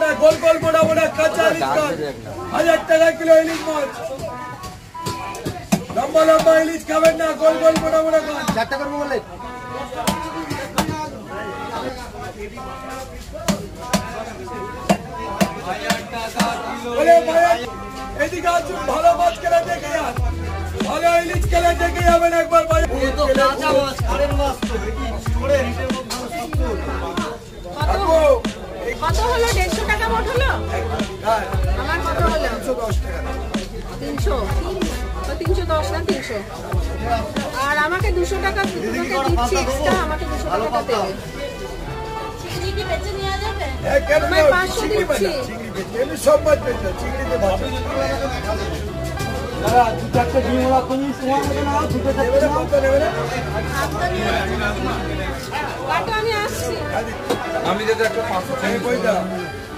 না, গোল গোল মোটা মোটা কাঁচা ইলিশ মাছ 1000 টাকা কিলো ইলিশ মাছ। লম্বা লম্বা ইলিশ খাবেন না, গোল গোল মোটা মোটা খান। 4 টাকা করবো বলে এদিকে আসুন, ভালো মাছ খেলে দেখে যান, ভালো ইলিশ খেলে দেখে যাবেন একবার। কত হলো? 150 টাকা মোট হলো। আমার কত হলো? 300 310 না 300। আর আমাকে 200 টাকা দিচ্ছি এক্সট্রা, আমাকে 200 টাকা দেবে। চিংড়ি কি বেচে নিয়ে যাবে? আমি 500 দিচ্ছি। সব মাছ বেচে, চিংড়িতে মাছ আমি আসছি। আমি যদি একটা 500 টাকা